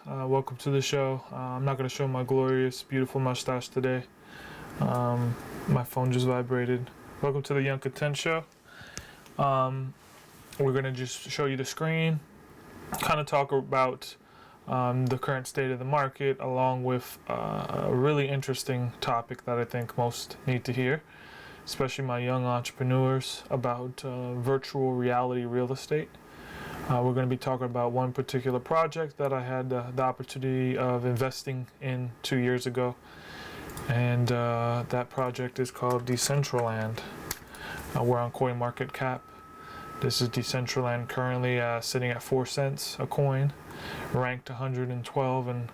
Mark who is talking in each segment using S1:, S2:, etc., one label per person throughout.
S1: Welcome to the show. I'm not going to show my glorious, beautiful mustache today. My phone just vibrated. Welcome to the YungContent show. We're going to just show you the screen, kind of talk about the current state of the market, along with a really interesting topic that I think most need to hear, especially my young entrepreneurs, about virtual reality real estate. We're going to be talking about one particular project that I had the opportunity of investing in 2 years ago. And that project is called Decentraland. We're on CoinMarketCap. This is Decentraland, currently sitting at 4 cents a coin, ranked 112 in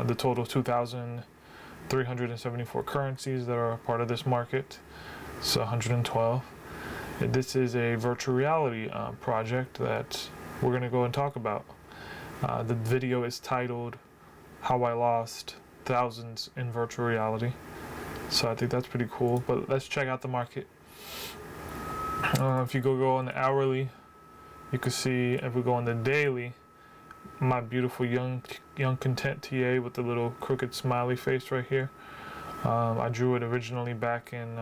S1: the total 2,374 currencies that are a part of this market. So 112. This is a virtual reality project that we're going to go and talk about. The video is titled How I Lost Thousands in Virtual Reality. So I think that's pretty cool, but let's check out the market. If you go on the hourly, you can see, if we go on the daily, my beautiful YungContent TA with the little crooked smiley face right here. I drew it originally back in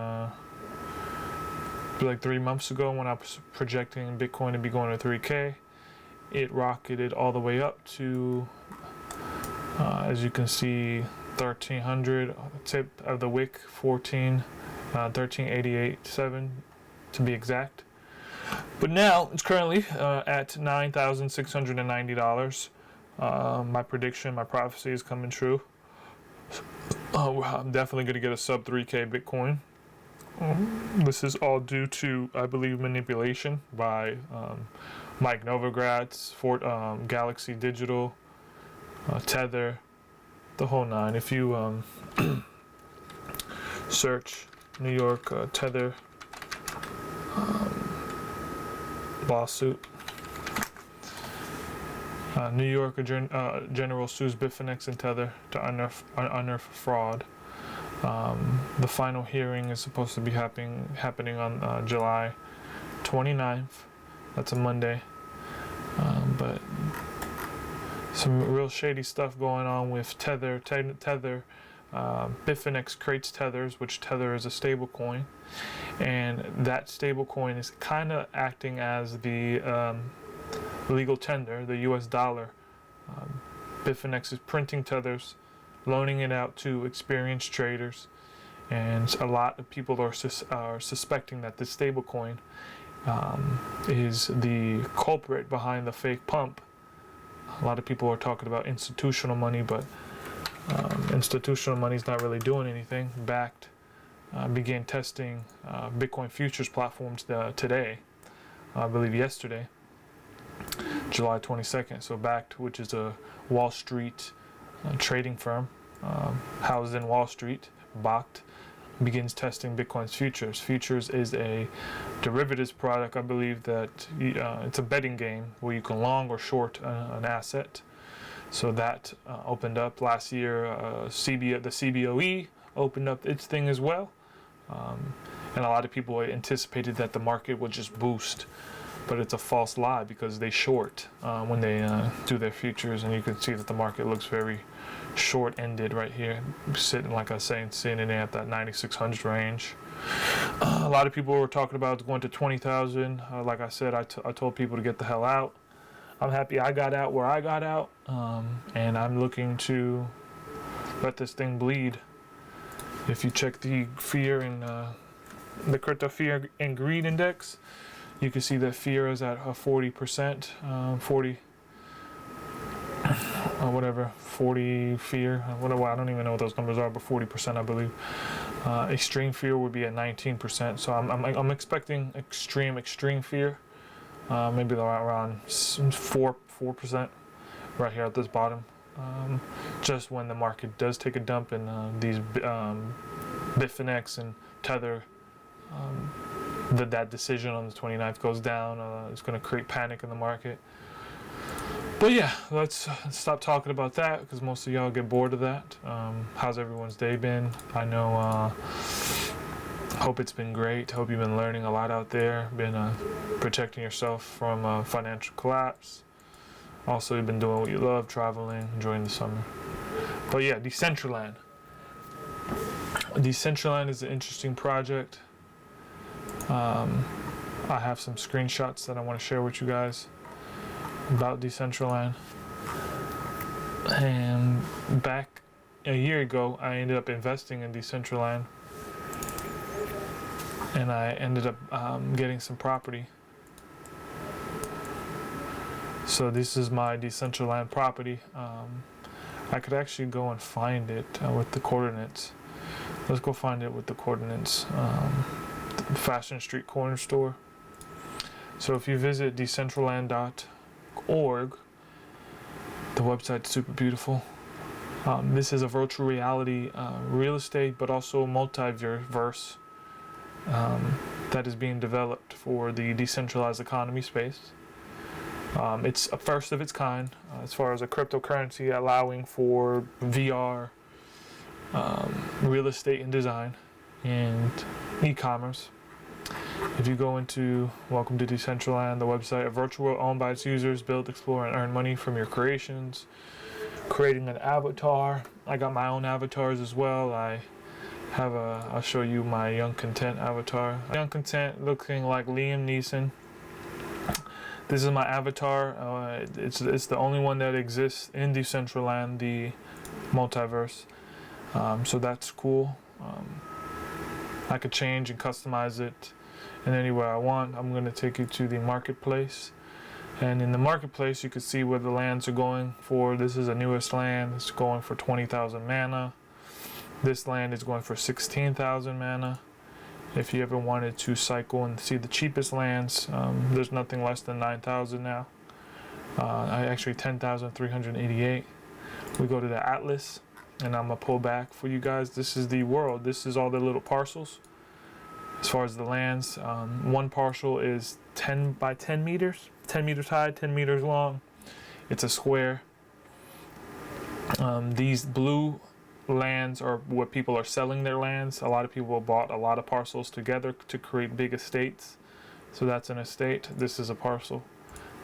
S1: like 3 months ago when I was projecting Bitcoin to be going to 3K. It rocketed all the way up to, as you can see, 1300. Tip of the wick, 1388.7 to be exact. But now it's currently at $9,690. My prediction, my prophecy is coming true. I'm definitely going to get a sub 3K Bitcoin. This is all due to, I believe, manipulation by Mike Novogratz, Galaxy Digital, Tether, the whole nine. If you search New York Tether lawsuit, New York General sues Bitfinex and Tether to unearth fraud. The final hearing is supposed to be happening on July 29th. That's a Monday. But some real shady stuff going on with Tether. Bitfinex creates Tethers, which Tether is a stable coin, and that stable coin is kind of acting as the legal tender, the US dollar. Bitfinex is printing Tethers, loaning it out to experienced traders, and a lot of people are suspecting that this stable coin is the culprit behind the fake pump. A lot of people are talking about institutional money, but institutional money is not really doing anything. Bakkt began testing Bitcoin futures platforms today, I believe yesterday, July 22nd. So Bakkt, which is a Wall Street trading firm housed in Wall Street, Bakkt, begins testing Bitcoin's futures. Futures is a derivatives product, I believe, that it's a betting game where you can long or short an asset. So that opened up last year. The CBOE opened up its thing as well, and a lot of people anticipated that the market would just boost, but it's a false lie because they short when they do their futures, and you can see that the market looks very short-ended right here, sitting, like I was saying, sitting at that 9,600 range. A lot of people were talking about going to 20,000. Like I said, I told people to get the hell out. I'm happy I got out where I got out, and I'm looking to let this thing bleed. If you check the fear and the crypto fear and greed index, you can see that fear is at 40%, 40 fear, whatever, I don't even know what those numbers are, but 40% I believe. Extreme fear would be at 19%, so I'm expecting extreme fear, maybe around 4% right here at this bottom, just when the market does take a dump and these Bitfinex and Tether, that decision on the 29th goes down. It's going to create panic in the market. But yeah, let's stop talking about that because most of y'all get bored of that. How's everyone's day been? I know, hope it's been great. Hope you've been learning a lot out there. Been protecting yourself from financial collapse. Also, you've been doing what you love, traveling, enjoying the summer. But yeah, Decentraland. Decentraland is an interesting project. I have some screenshots that I want to share with you guys about Decentraland. And back a year ago, I ended up investing in Decentraland, and I ended up getting some property. So this is my Decentraland property. I could actually go and find it with the coordinates. Let's go find it with the coordinates. Fashion Street Corner Store. So if you visit decentraland.org, the website's super beautiful. This is a virtual reality real estate, but also multiverse that is being developed for the decentralized economy space. It's a first of its kind as far as a cryptocurrency allowing for VR, real estate and design, and e-commerce. If you go into Welcome to Decentraland, the website, a virtual world owned by its users, build, explore, and earn money from your creations. Creating an avatar. I got my own avatars as well. I'll show you my YungContent avatar. YungContent looking like Liam Neeson. This is my avatar. It's the only one that exists in Decentraland, the multiverse. So that's cool. I could change and customize it in any way I want. I'm going to take you to the marketplace. And in the marketplace, you can see where the lands are going for. This is the newest land. It's going for 20,000 mana. This land is going for 16,000 mana. If you ever wanted to cycle and see the cheapest lands, there's nothing less than 9,000 now. Actually 10,388. We go to the Atlas, and I'm gonna pull back for you guys. This is the world. This is all the little parcels. As far as the lands, one parcel is 10 by 10 meters, 10 meters high, 10 meters long. It's a square. These blue lands are where people are selling their lands. A lot of people bought a lot of parcels together to create big estates. So that's an estate. This is a parcel.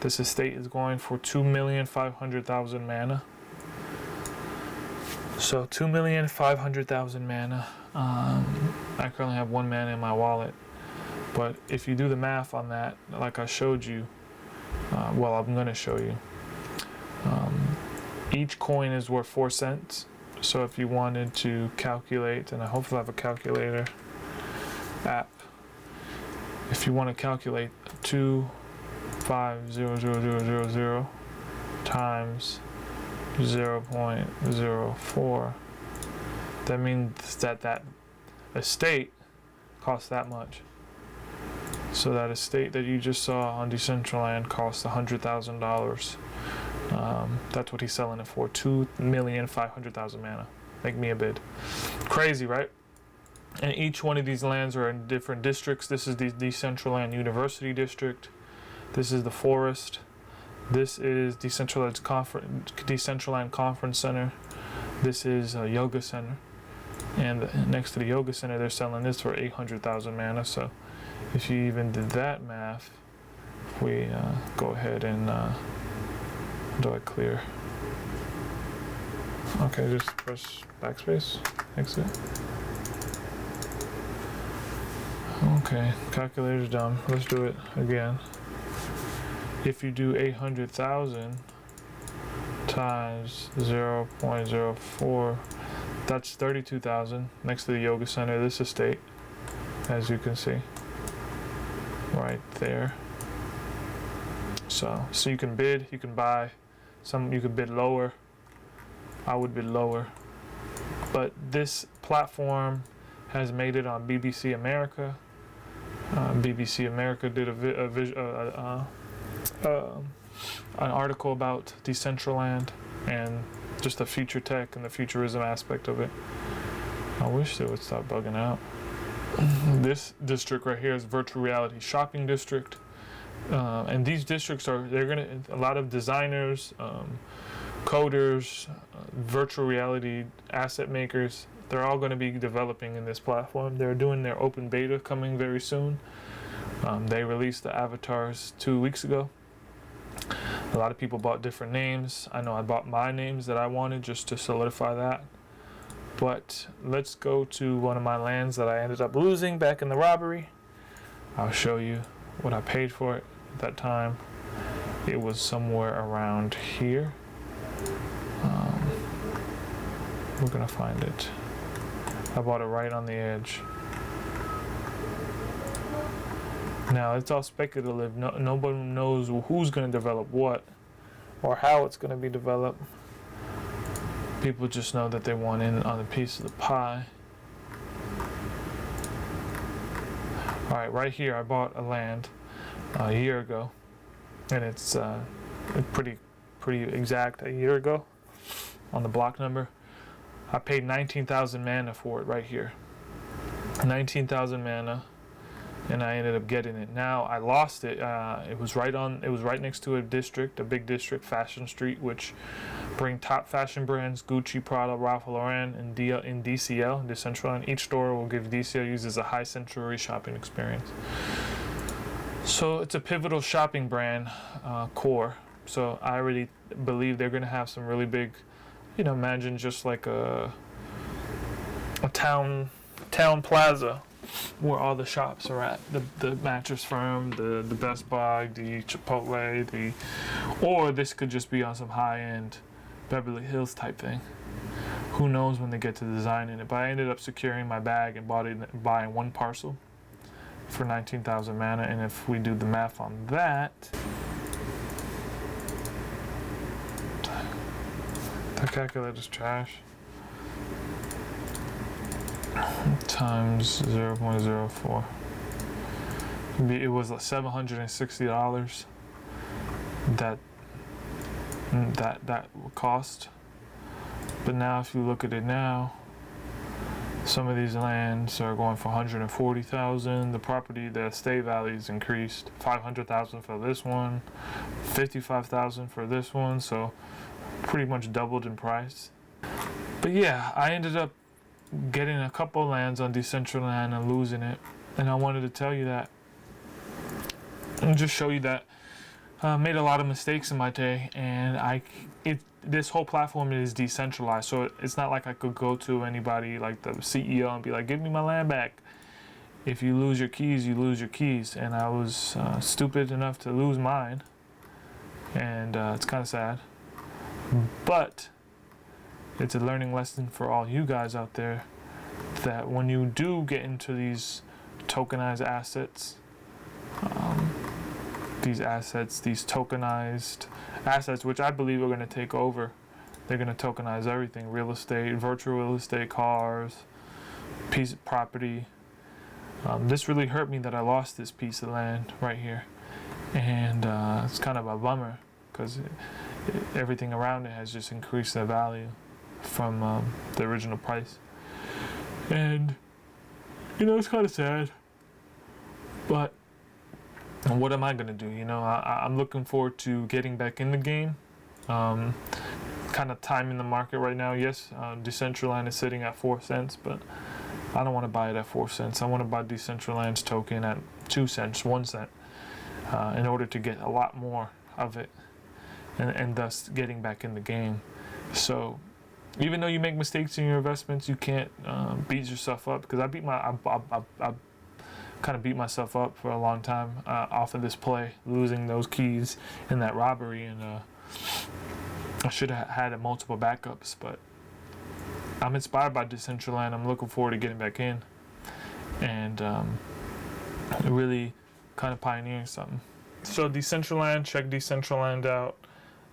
S1: This estate is going for 2,500,000 mana. So 2,500,000 mana. I currently have 1 mana in my wallet, but if you do the math on that, like I showed you, well, I'm going to show you. Each coin is worth 4 cents. So if you wanted to calculate, and I hopefully have a calculator app, if you want to calculate 2,500,000 times 0.04, that means that estate costs that much. So that estate that you just saw on Decentraland costs $100,000. That's what he's selling it for, 2,500,000 mana. Make me a bid. Crazy, right? And each one of these lands are in different districts. This is the Decentraland University District. This is the Forest. This is Decentraland Conference Center. This is a yoga center. And next to the yoga center, they're selling this for 800,000 mana. So if you even did that math, if we go ahead and do I clear? Okay, just press backspace, exit. Okay, calculator's done. Let's do it again. If you do 800,000 times 0.04, that's 32,000 next to the yoga center, this estate, as you can see, right there. So you can bid, you can buy, you could bid lower. I would bid lower. But this platform has made it on BBC America. BBC America did an article about Decentraland and just the future tech and the futurism aspect of it. I wish they would stop bugging out. This district right here is virtual reality shopping district. And these districts a lot of designers, coders, virtual reality asset makers, they're all going to be developing in this platform. They're doing their open beta coming very soon. They released the avatars 2 weeks ago. A lot of people bought different names. I know I bought my names that I wanted just to solidify that. But let's go to one of my lands that I ended up losing back in the robbery. I'll show you what I paid for it at that time. It was somewhere around here. We're gonna find it. I bought it right on the edge. Now it's all speculative. Nobody knows who's gonna develop what or how it's gonna be developed. People just know that they want in on a piece of the pie. All right, right here I bought a land a year ago, and it's pretty exact a year ago on the block number. I paid 19,000 mana for it right here. 19,000 mana, and I ended up getting it. Now I lost it. It was right next to a big district, Fashion Street, which bring top fashion brands: Gucci, Prada, Ralph Lauren, and in DCL, Decentraland. Each store will give DCL users a high sensory shopping experience. So it's a pivotal shopping brand core. So I really believe they're gonna have some really big, imagine just like a town plaza where all the shops are at. The Mattress Firm, the Best Buy, the Chipotle, or this could just be on some high-end Beverly Hills type thing. Who knows when they get to designing it? But I ended up securing my bag and buying one parcel for 19,000 mana. And if we do the math on that, the calculator's trash. Times 0.04. It was like $760 that would cost. But now if you look at it now, some of these lands are going for 140,000. The property, the estate value's increased. 500,000 for this one, 55,000 for this one, so pretty much doubled in price. But yeah, I ended up getting a couple lands on Decentraland and losing it, and I wanted to tell you that and just show you that I made a lot of mistakes in my day, and this whole platform is decentralized, so it's not like I could go to anybody like the CEO and be like, give me my land back. If you lose your keys, you lose your keys, and I was stupid enough to lose mine, and it's kind of sad, but it's a learning lesson for all you guys out there that when you do get into these tokenized assets, these tokenized assets, which I believe are going to take over. They're going to tokenize everything: real estate, virtual real estate, cars, piece of property. This really hurt me that I lost this piece of land right here, and it's kind of a bummer because everything around it has just increased their value from the original price, and it's kind of sad, but what am I gonna do? I'm looking forward to getting back in the game. Kind of timing the market right now. Yes, Decentraland is sitting at 4 cents, but I don't want to buy it at 4 cents. I want to buy Decentraland's token at 2 cents, 1 cent, in order to get a lot more of it, and thus getting back in the game. So even though you make mistakes in your investments, you can't beat yourself up, because I kind of beat myself up for a long time off of this play, losing those keys in that robbery, and I should have had multiple backups. But I'm inspired by Decentraland. I'm looking forward to getting back in and really kind of pioneering something. So Decentraland, check Decentraland out.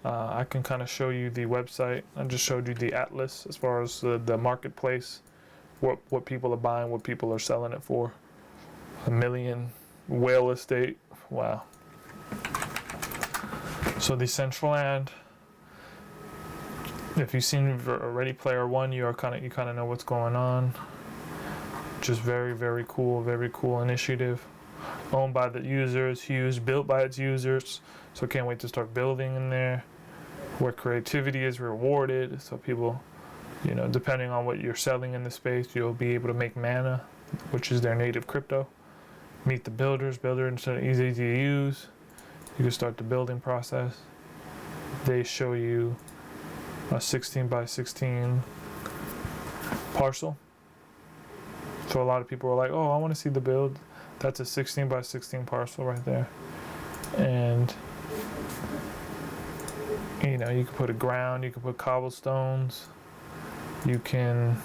S1: I can kind of show you the website. I just showed you the atlas as far as the marketplace, what people are buying, what people are selling it for. $1 million whale estate. Wow. So Decentraland. If you've seen Ready Player One, you kind of know what's going on. Just very, very cool initiative. Owned by the users, huge, built by its users. So can't wait to start building in there, where creativity is rewarded. So people, depending on what you're selling in the space, you'll be able to make mana, which is their native crypto. Meet the builders. Builder is easy to use. You can start the building process. they show you a 16 by 16 parcel. So a lot of people are like, oh, I want to see the build. That's a 16 by 16 parcel right there. And you know, you can put a ground, you can put cobblestones, you can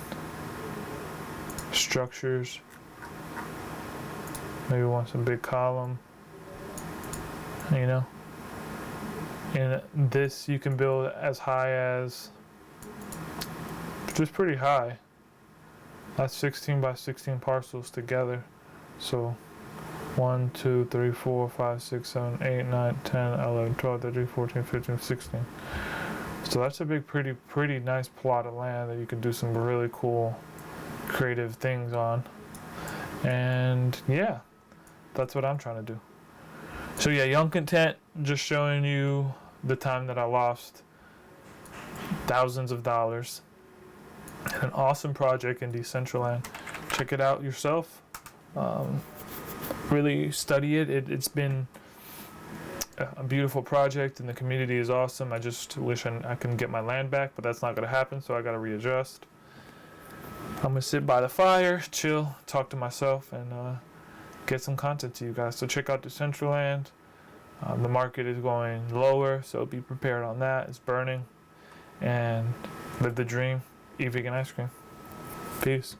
S1: structures, maybe want some big column, you know. And this you can build as high as, just pretty high. That's 16 by 16 parcels together. So 1, 2, 3, 4, 5, 6, 7, 8, 9, 10, 11, 12, 13, 14, 15, 16. So that's a big, pretty nice plot of land that you can do some really cool, creative things on. And yeah, that's what I'm trying to do. So yeah, YungContent, just showing you the time that I lost thousands of dollars. An awesome project in Decentraland. Check it out yourself. Really study it. It's been a beautiful project, and the community is awesome. I just wish I can get my land back, but that's not going to happen, so I got to readjust. I'm going to sit by the fire, chill, talk to myself, and get some content to you guys. So check out Decentraland. The market is going lower, so be prepared on that. It's burning. And live the dream. Eat vegan ice cream. Peace.